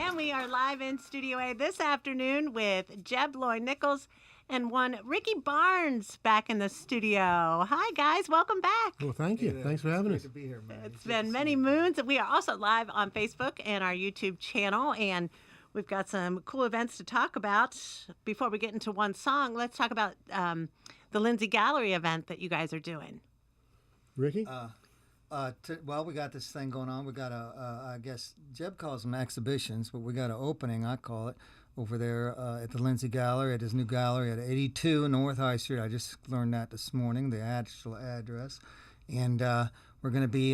And we are live in Studio A this afternoon with Jeb Loy Nichols and one Ricky Barnes back in the studio. Hi, guys. Welcome back. Well, thank you. Thanks for having us. Great to be here, man. It's been many moons. We are also live on Facebook and our YouTube channel, and we've got some cool events to talk about. Before we get into one song, let's talk about the Lindsay Gallery event that you guys are doing. Ricky? Well, we got this thing going on. We got I guess Jeb calls them exhibitions, but we got an opening, I call it, over there at the Lindsay Gallery, at his new gallery at 82 North High Street. I just learned that this morning, the actual address. And we're going to be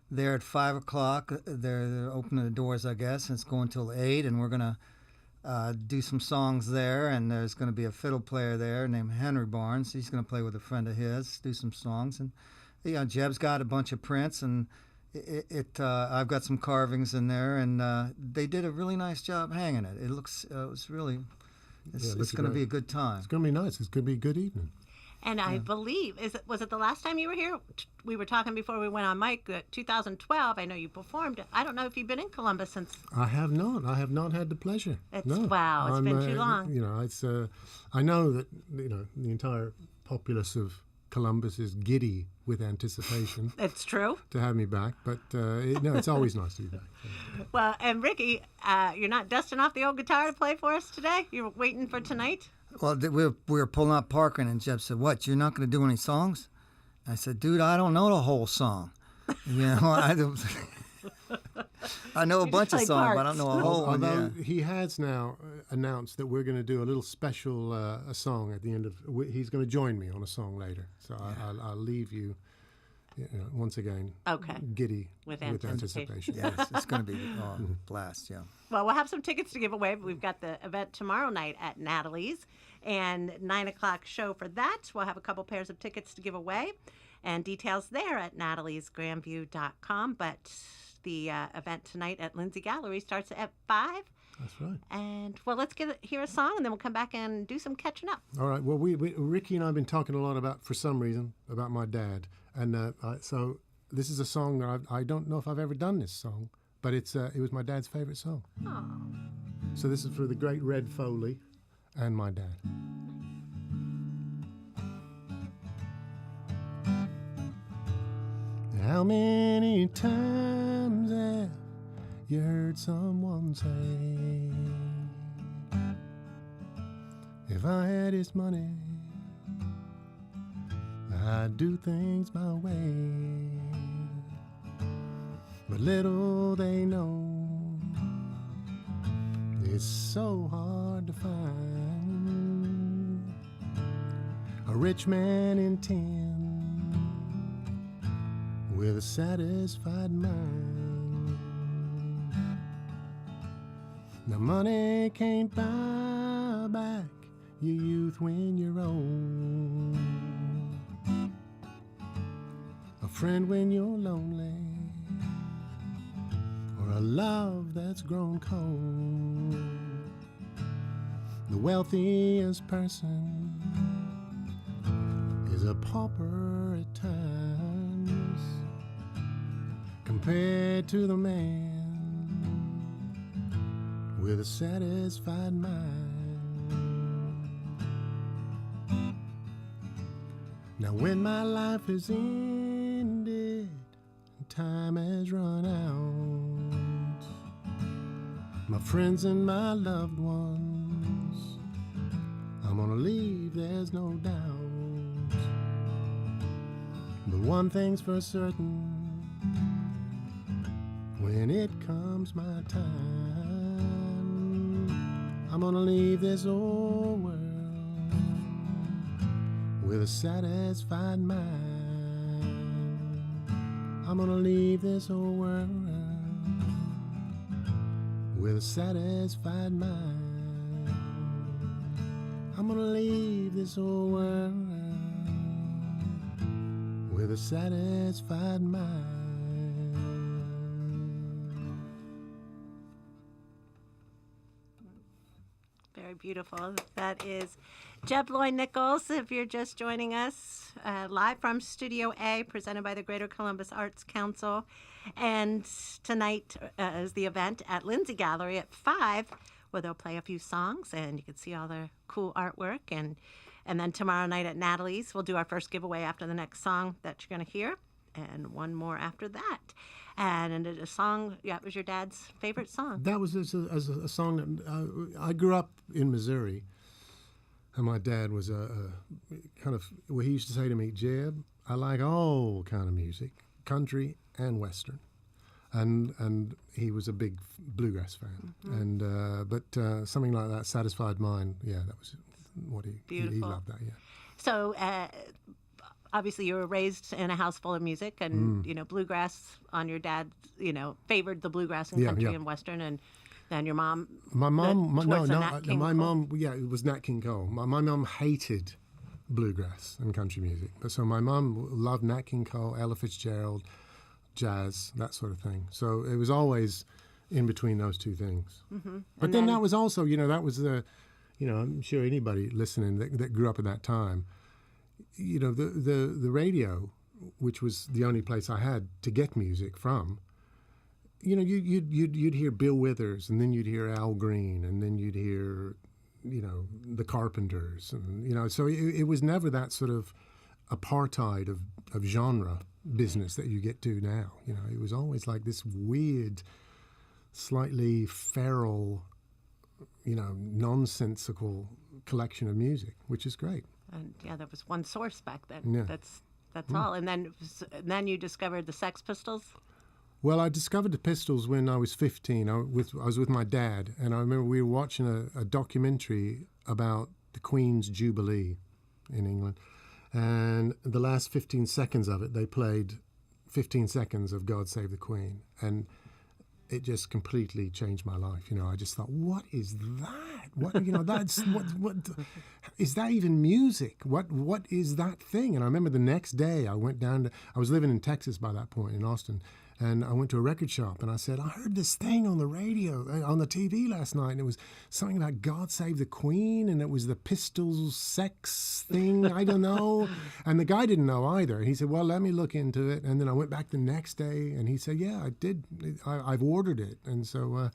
there at 5 o'clock. They're opening the doors, I guess, and it's going till 8, and we're going to do some songs there, and there's going to be a fiddle player there named Henry Barnes. He's going to play with a friend of his, do some songs, and Jeb's got a bunch of prints, and I've got some carvings in there, and they did a really nice job hanging it. It looks, it's going to be a good time. It's going to be nice. It's going to be a good evening. And I believe, was it the last time you were here? We were talking before we went on mic, 2012. I know you performed. I don't know if you've been in Columbus since. I have not. I have not had the pleasure. Wow, it's been too long. I know that the entire populace of Columbus is giddy with anticipation. It's true. To have me back, but it's always nice to be back. Well, and Ricky, you're not dusting off the old guitar to play for us today? You're waiting for tonight? Well, we were pulling up parking, and Jeb said, "What? You're not going to do any songs?" I said, "Dude, I don't know the whole song. I know a bunch of songs, but I don't know a whole one." Although he has now announced that we're going to do a little special a song at the end of. He's going to join me on a song later, so I'll leave you. Once again, giddy with anticipation. Yes, it's going to be a blast, yeah. Well, we'll have some tickets to give away. We've got the event tomorrow night at Natalie's, and 9 o'clock show for that. We'll have a couple pairs of tickets to give away, and details there at nataliesgrandview.com. But the event tonight at Lindsay Gallery starts at 5. That's right. And, well, let's hear a song, and then we'll come back and do some catching up. All right. Well, Ricky and I have been talking a lot for some reason, about my dad. And so this is a song that I don't know if I've ever done this song, but it was my dad's favorite song. Aww. So this is for the great Red Foley and my dad. How many times have you heard someone say, if I had his money, I'd do things my way? But little they know, it's so hard to find a rich man in tin with a satisfied mind. Now money can't buy back your youth when you're old, a friend when you're lonely, or a love that's grown cold. The wealthiest person is a pauper at times, compared to the man with a satisfied mind. Now when my life is ended and time has run out, my friends and my loved ones, I'm gonna leave, there's no doubt. But one thing's for certain, when it comes my time, I'm gonna leave this old world with a satisfied mind. I'm gonna leave this old world with a satisfied mind. I'm gonna leave this old world with a satisfied mind. Very beautiful. That is Jeb Loy Nichols, if you're just joining us, live from Studio A, presented by the Greater Columbus Arts Council. And tonight is the event at Lindsay Gallery at 5, where they'll play a few songs, and you can see all the cool artwork. And then tomorrow night at Natalie's, we'll do our first giveaway after the next song that you're going to hear, and one more after that. And a song, it was your dad's favorite song. That was as a song that I grew up in Missouri, and my dad was a kind of, well, he used to say to me, Jeb, I like all kind of music, country and Western. And he was a big bluegrass fan. And but something like that satisfied mine. Yeah, that was what he loved that, yeah. So obviously you were raised in a house full of music, and bluegrass on your dad, favored the bluegrass and country and Western, and then your mom. My mom, it was Nat King Cole. My mom hated bluegrass and country music, but so my mom loved Nat King Cole, Ella Fitzgerald, jazz, that sort of thing. So it was always in between those two things. But then that was also, that was the, I'm sure anybody listening that grew up at that time, the radio, which was the only place I had to get music from, you'd hear Bill Withers, and then you'd hear Al Green, and then you'd hear, the Carpenters, and so it was never that sort of apartheid of genre business that you get to now. It was always like this weird, slightly feral, nonsensical collection of music, which is great. And that was one source back then. Yeah. That's all. And then you discovered the Sex Pistols. Well, I discovered the Pistols when I was 15. I was with my dad, and I remember we were watching a documentary about the Queen's Jubilee in England. And the last 15 seconds of it, they played 15 seconds of God Save the Queen. And it just completely changed my life. I just thought, what is that? That's what is that even music? What is that thing? And I remember the next day I went down I was living in Texas by that point, in Austin. And I went to a record shop, and I said, I heard this thing on the radio, on the TV last night, and it was something about God Save the Queen, and it was the Pistols sex thing, I don't know. And the guy didn't know either. He said, well, let me look into it. And then I went back the next day, and he said, yeah, I did. I've ordered it. And so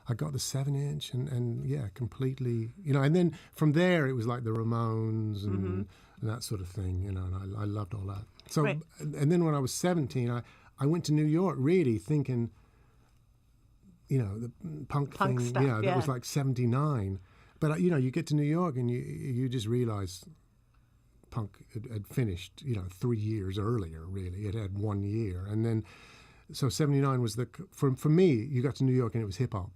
I got the 7-inch, and yeah, completely, and then from there, it was like the Ramones and that sort of thing, and I loved all that. So, right. And then when I was 17, I went to New York really thinking, the punk thing, stuff, that was like 79. But, you get to New York and you just realize punk had finished, 3 years earlier, really. It had 1 year. And then, so 79 was for me, you got to New York and it was hip hop.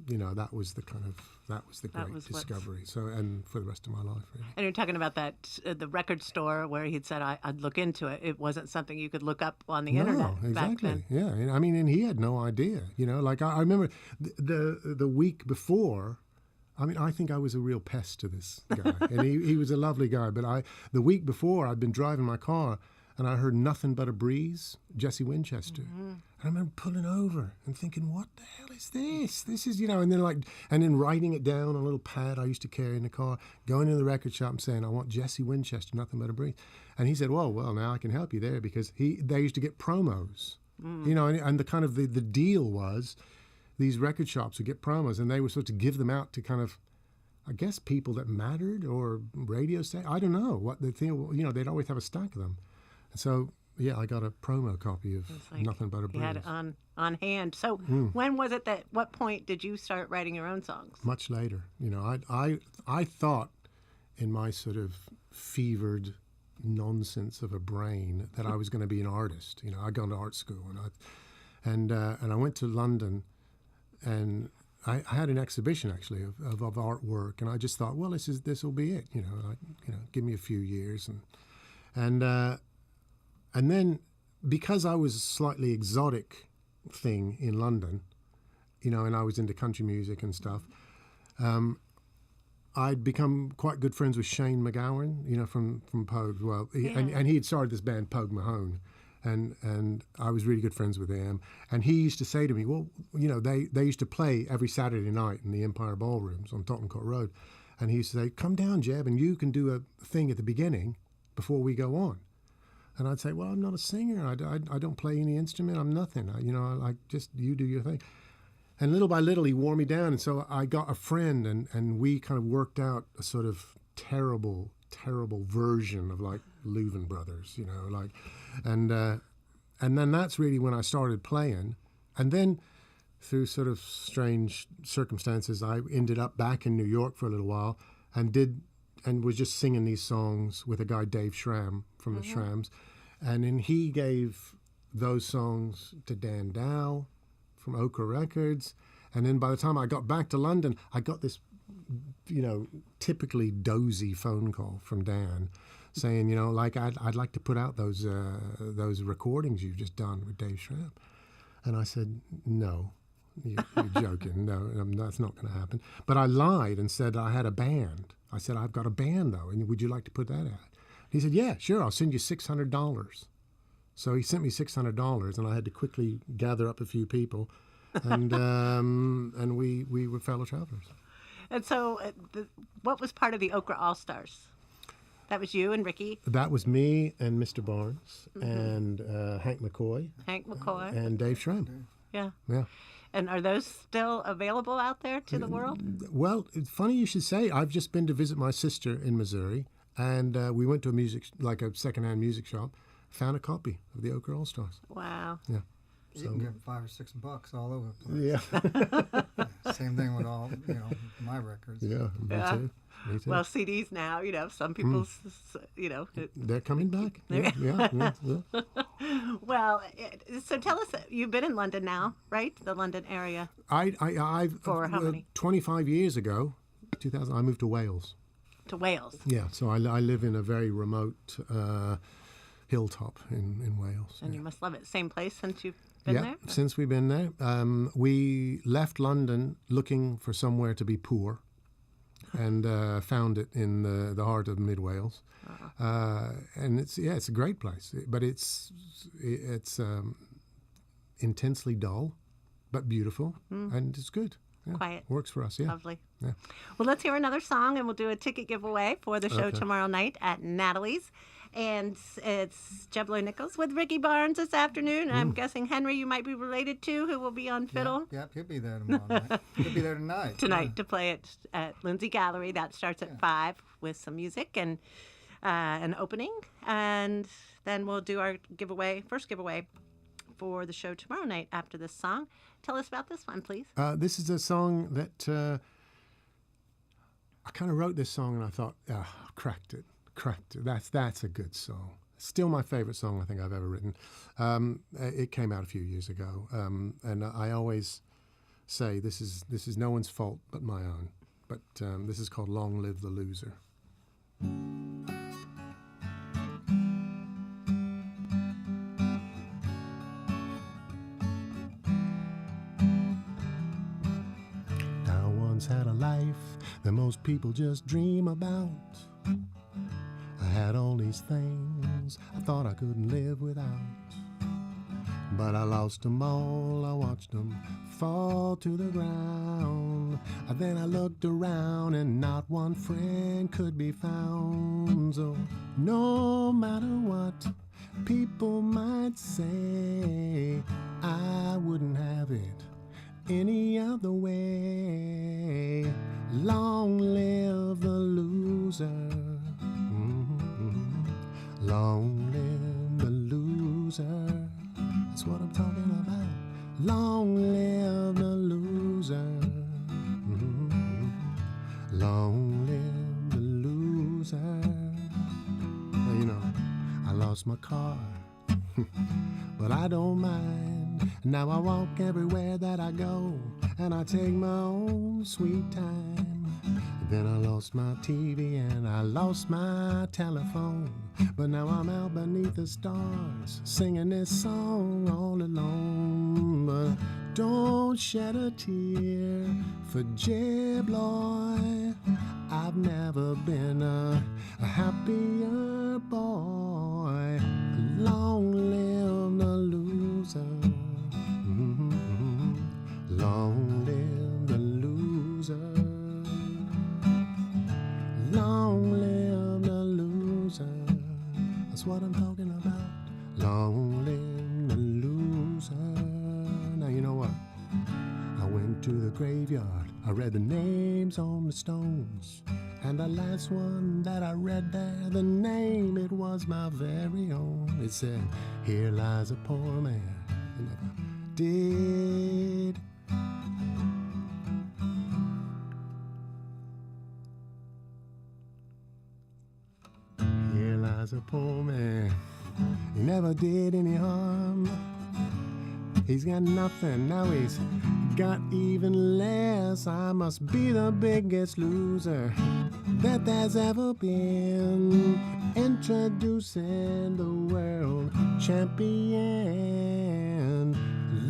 That was the great discovery. So, and for the rest of my life, really. And you're talking about that, the record store where he'd said, I'd look into it. It wasn't something you could look up on the internet exactly. back then. Yeah, and he had no idea, like I remember the week before, I think I was a real pest to this guy. And he was a lovely guy, but the week before I'd been driving my car and I heard Nothing But a Breeze, Jesse Winchester. And I remember pulling over and thinking, what the hell is this? This is, and then writing it down on a little pad I used to carry in the car, going to the record shop and saying, I want Jesse Winchester, Nothing But a Breeze. And he said, well, now I can help you there, because they used to get promos, and the kind of the deal was these record shops would get promos, and they were supposed to give them out to kind of, I guess, people that mattered, or radio stations. I don't know what the thing, they'd always have a stack of them. So, yeah, I got a promo copy of Nothing But a Breeze. You had it on hand. So when was it what point did you start writing your own songs? Much later. I thought in my sort of fevered nonsense of a brain that I was going to be an artist. I'd gone to art school, and I went to London, and I had an exhibition actually of artwork, and I just thought, well, this will be it. Give me a few years, and then, because I was a slightly exotic thing in London, and I was into country music and stuff, I'd become quite good friends with Shane MacGowan, from Pogue. Well, and he had started this band, Pogue Mahone, and I was really good friends with him. And he used to say to me, well, they used to play every Saturday night in the Empire Ballrooms on Tottenham Court Road. And he used to say, come down, Jeb, and you can do a thing at the beginning before we go on. And I'd say, well, I'm not a singer. I don't play any instrument. I'm nothing. I just, you do your thing. And little by little, he wore me down. And so I got a friend, and we kind of worked out a sort of terrible version of like Louvin Brothers, and then that's really when I started playing. And then through sort of strange circumstances, I ended up back in New York for a little while and was just singing these songs with a guy, Dave Schramm, from the Shrams. And then he gave those songs to Dan Dow from Okra Records. And then by the time I got back to London, I got this, typically dozy phone call from Dan saying, I'd like to put out those recordings you've just done with Dave Schramm. And I said, no, you're joking. No, that's not going to happen. But I lied and said I had a band. I said, I've got a band, though, and would you like to put that out? He said, yeah, sure, I'll send you $600. So he sent me $600, and I had to quickly gather up a few people, and we were fellow travelers. And so what was part of the Okra All-Stars? That was you and Ricky? That was me and Mr. Barnes and Hank McCoy. And Dave Schramm. Yeah. Yeah. And are those still available out there to the world? Well, it's funny you should say. I've just been to visit my sister in Missouri, and we went to a secondhand music shop, found a copy of the Okra All-Stars. Wow. Yeah. You can get $5 or $6 all over the place. Yeah. Same thing with all, my records. Yeah, me too. Me too. Well, CDs now, some people, They're coming back. Yeah. Well, so tell us, you've been in London now, right? The London area. I've For how many? 25 years ago, 2000, I moved to Wales. To Wales. Yeah, so I live in a very remote hilltop in Wales. And you must love it. Same place since you've been there? Since we've been there. We left London looking for somewhere to be poor and found it in the heart of mid Wales. And it's a great place, but it's intensely dull, but beautiful, and it's good. Yeah, quiet. Works for us, yeah. Lovely. Yeah. Well, let's hear another song, and we'll do a ticket giveaway for the show tomorrow night at Natalie's. And it's Jeb Loy Nichols with Ricky Barnes this afternoon. And I'm guessing Henry you might be related to, who will be on fiddle. Yep, he'll be there tomorrow night. He'll be there tonight. Tonight to play it at Lindsay Gallery. That starts at 5 with some music and an opening. And then we'll do our first giveaway for the show tomorrow night after this song. Tell us about this one, please. This is a song that I kind of wrote this song and I thought, cracked it. That's a good song. Still my favorite song I think I've ever written. It came out a few years ago, and I always say this is no one's fault but my own. But this is called "Long Live the Loser." I once had a life that most people just dream about. I had all these things I thought I couldn't live without. But I lost them all, I watched them fall to the ground. And then I looked around and not one friend could be found. So no matter what people might say, I wouldn't have it any other way. Long live the loser. Long live the loser. That's what I'm talking about. Long live the loser. Long live the loser. Well, I lost my car, but I don't mind. Now I walk everywhere that I go, and I take my own sweet time. Then I lost my TV and I lost my telephone, but now I'm out beneath the stars singing this song all alone. But don't shed a tear for Jeb Loy. I've never been a happier boy. Long live loser. Long live the loser. Long live the loser. That's what I'm talking about. Long live the loser. Now you know what? I went to the graveyard. I read the names on the stones. And the last one that I read there, the name, it was my very own. It said, here lies a poor man who never did. Here lies a poor man, he never did any harm. He's got nothing, now he's got even less. I must be the biggest loser that there's ever been. Introducing the world champion.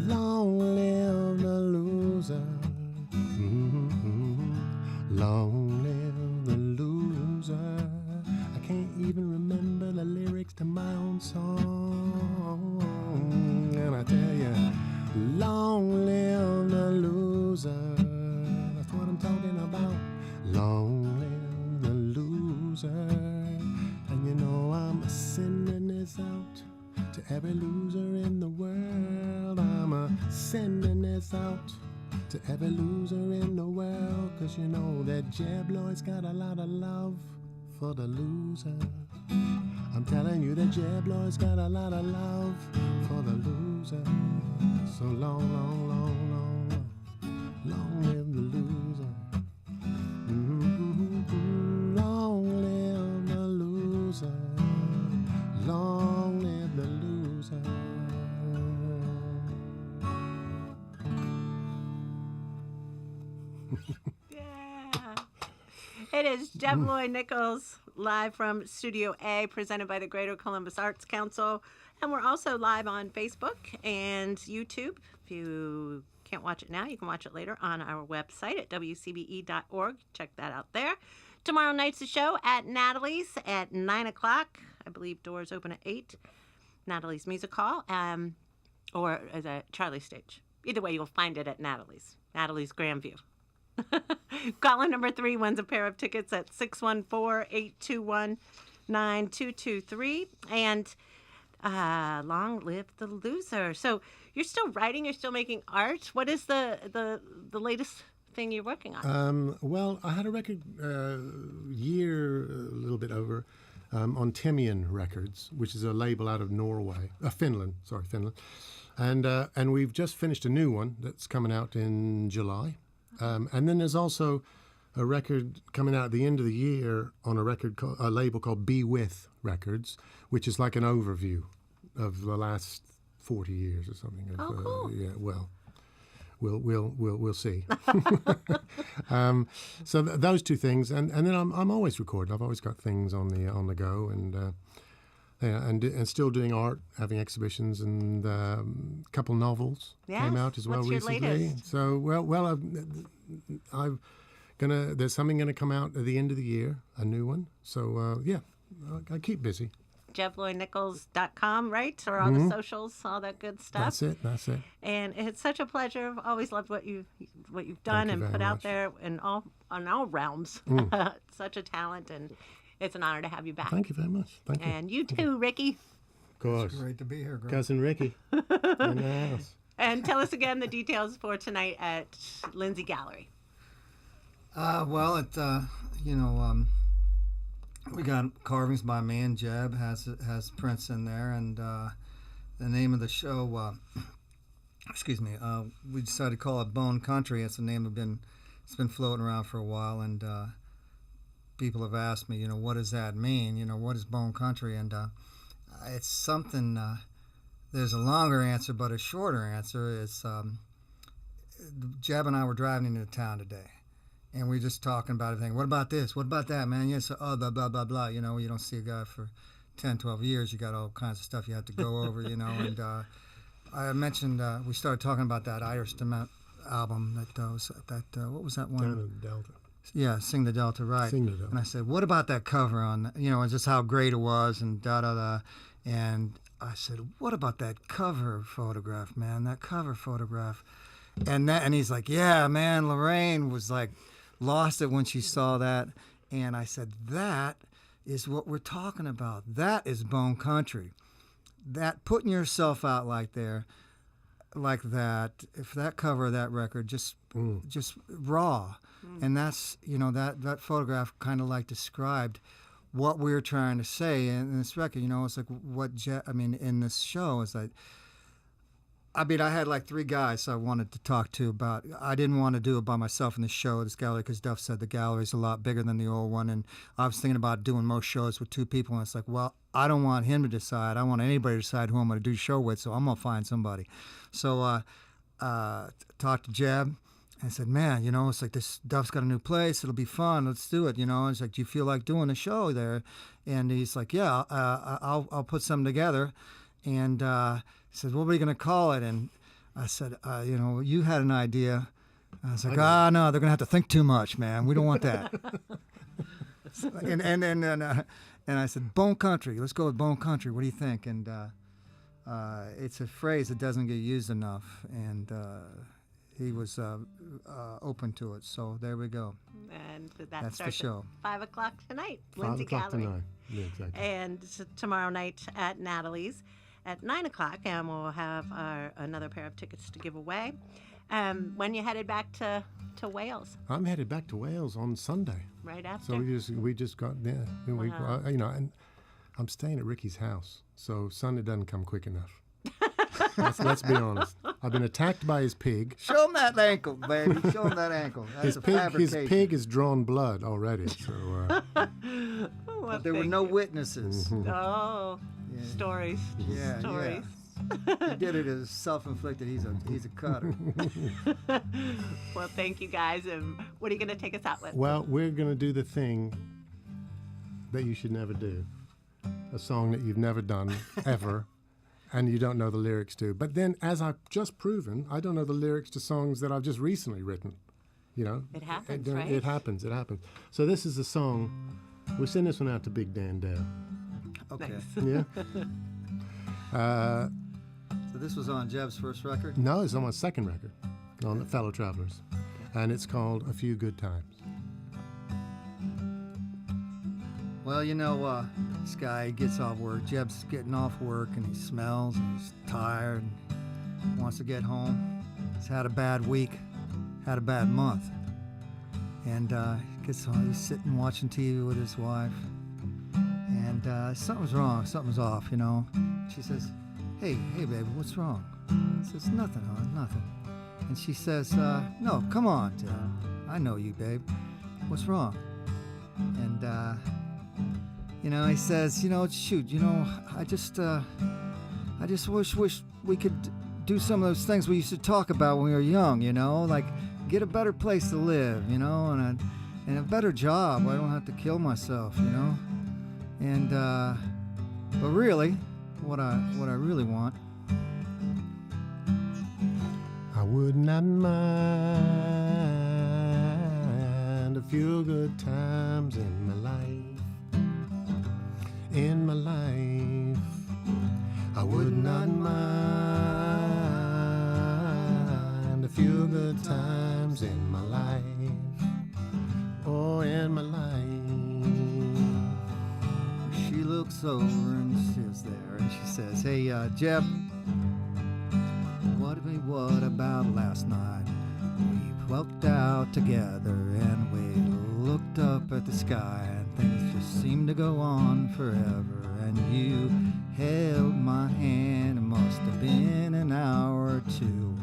Long live the loser. Long live the loser. I can't even remember the lyrics to my own song. And I tell you, long live the loser. That's what I'm talking about. Long live the loser. And you know I'm sending this out to every loser in the world. I'm sending this out to every loser in the world. 'Cause you know that Jeb Loy's got a lot of love for the loser. I'm telling you that Jeb Loy's got a lot of love for the loser. So long, long, long, long, long live the loser. Long live the loser. Long live the loser. Yeah. It is Jeb Loy Nichols live from Studio A, presented by the Greater Columbus Arts Council. And we're also live on Facebook and YouTube. If you can't watch it now, you can watch it later on our website at wcbe.org. Check that out there. Tomorrow night's the show at Natalie's at 9 o'clock. I believe doors open at 8. Natalie's Music Hall, or the Charlie Stage. Either way, you'll find it at Natalie's Grandview. Caller number 3 wins a pair of tickets at 614-821-9223. And long live the loser. So you're still writing, you're still making art. What is the latest thing you're working on? Well, I had a record year, a little bit over, on Timian Records, which is a label out of Finland. And we've just finished a new one that's coming out in July. And then there's also a record coming out at the end of the year on a label called Be With Records, which is like an overview of the last 40 years or something. Cool. Yeah, well, we'll see. So those two things, and then I'm always recording. I've always got things on the go, and still doing art, having exhibitions, and a couple novels came out as well What's your recently. latest? So there's something gonna come out at the end of the year, a new one. So I keep busy. JebLoyNichols.com, right? Or all the socials, all that good stuff. That's it. And it's such a pleasure. I've always loved what you've done and put out there in all realms. Such a talent, and it's an honor to have you back. Thank you very much. Thank you. And you too, Ricky. Of course. It's great to be here, girl. Cousin Ricky in the house. And tell us again the details for tonight at Lindsay Gallery. We got carvings by me and Jeb, has prints in there, and the name of the show, we decided to call it Bone Country. It's a name it's been floating around for a while, and people have asked me, what does that mean? What is Bone Country? And it's something. There's a longer answer, but a shorter answer is Jeb and I were driving into town today. And we're just talking about everything. What about this? What about that, man? Yes, blah, blah, blah, blah. You don't see a guy for 10, 12 years. You got all kinds of stuff you have to go over, And I mentioned, we started talking about that Irish Cement album what was that one? Down in the Delta. Yeah, Sing the Delta, right. Sing the Delta. And I said, what about that cover on, and just how great it was and da-da-da. And I said, what about that cover photograph, man? That cover photograph. And he's like, yeah, man, Lorraine was like, lost it when she saw that. And I said, that is what we're talking about. That is Bone Country. That putting yourself out like that, if that cover of that record, just raw. And that's, that photograph kind of like described what we were trying to say in this record. It's like in this show, it's like, I had like 3 guys I wanted to talk to about. I didn't want to do it by myself in the show, this gallery, because Duff said the gallery's a lot bigger than the old one. And I was thinking about doing most shows with 2 people. And it's like, well, I don't want him to decide. I want anybody to decide who I'm going to do the show with, so I'm going to find somebody. So talked to Jeb and said, man, it's like this Duff's got a new place. It'll be fun. Let's do it. It's like, do you feel like doing a show there? And he's like, yeah, I'll put something together. And he said, what are we going to call it? And I said, you had an idea. I was like, no, they're going to have to think too much, man. We don't want that. And I said, Bone Country. Let's go with Bone Country. What do you think? And it's a phrase that doesn't get used enough. And he was open to it. So there we go. And That's starts the show. At 5 o'clock tonight, 5 Lindsay o'clock Gallery. tonight. Yeah, exactly. And tomorrow night at Natalie's at 9 o'clock, and we'll have another pair of tickets to give away. When you headed back to Wales? I'm headed back to Wales on Sunday. Right after? So we just got there. Wow. And I'm staying at Ricky's house, so Sunday doesn't come quick enough. Let's be honest. I've been attacked by his pig. Show him that ankle, baby. Show him that ankle. That's His pig has drawn blood already. So Well, there were no witnesses. Oh, Yeah. Stories. Yeah, Stories. yeah. He did it as self-inflicted. He's a cutter. Well, thank you guys. And what are you going to take us out with? well, we're going to do the thing that you should never do. A song that you've never done, ever, and you don't know the lyrics to. But then, as I've just proven, I don't know the lyrics to songs that I've just recently written. It happens, right? It happens. So this is a song. We'll send this one out to Big Dan Dale. Okay. Nice. Yeah. So this was on Jeb's first record? No, it's on my second record, on the Fellow Travelers. And it's called A Few Good Times. Well, this guy gets off work. Jeb's getting off work, and he smells, and he's tired, and wants to get home. He's had a bad week, had a bad month. And he gets home, he's sitting watching TV with his wife. And something's wrong, something's off, She says, hey, baby, what's wrong? He says, nothing, hon, nothing. And she says, no, come on, Tim. I know you, babe. What's wrong? And, he says, shoot, I just wish we could do some of those things we used to talk about when we were young, like get a better place to live, and a better job where I don't have to kill myself, And, but really, what I really want. I would not mind a few good times in my life. In my life, I would not mind a few good times in my life. Oh, in my life. She looks over and sits there and she says, hey, Jeb, what about last night? We walked out together and we looked up at the sky and things just seemed to go on forever. And you held my hand, it must have been an hour or 2.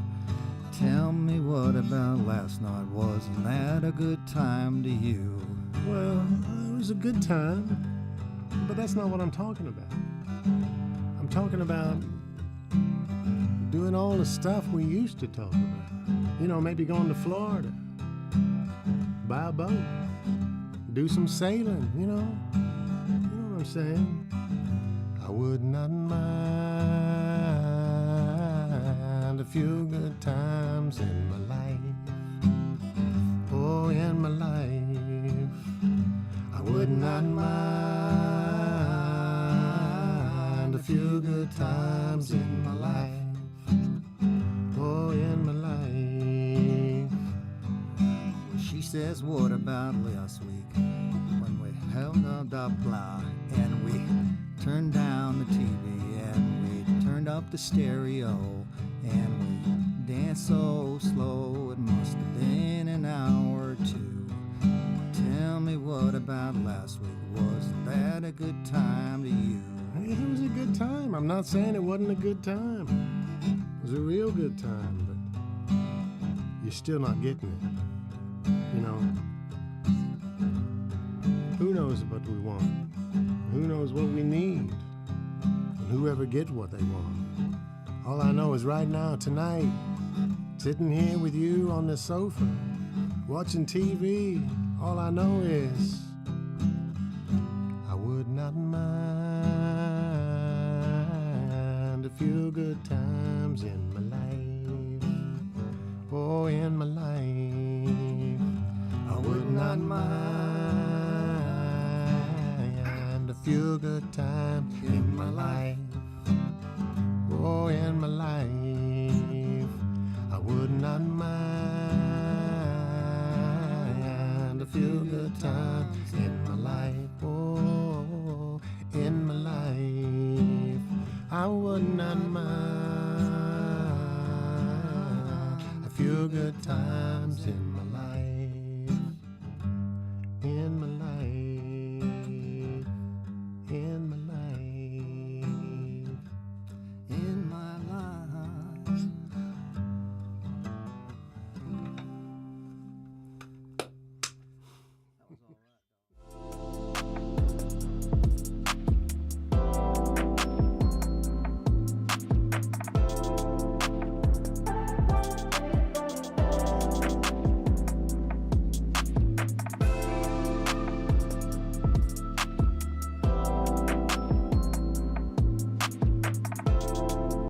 Tell me what about last night? Wasn't that a good time to you? Well, it was a good time, but that's not what I'm talking about. I'm talking about doing all the stuff we used to talk about. Maybe going to Florida, buy a boat, do some sailing, you know what I'm saying? I would not mind a few good times in my life. Oh, in my life, I would not mind a few few good times in my life. Oh, in my life. She says, what about last week when we held up the block and we turned down the TV and we turned up the stereo and we danced so slow it must have been an hour or two. Tell me, what about last week? Was that a good time to you? It was a good time. I'm not saying it wasn't a good time. It was a real good time, but you're still not getting it. You know, who knows what we want? Who knows what we need? And whoever gets what they want. All I know is right now, tonight, sitting here with you on the sofa, watching TV, all I know is I would not mind a few good times in my life. Oh, in my life. I would not mind a few good times in my life. Oh, in my life. I would not mind a few good times in my life. Oh, in my life. I would not mind a few good times in my life.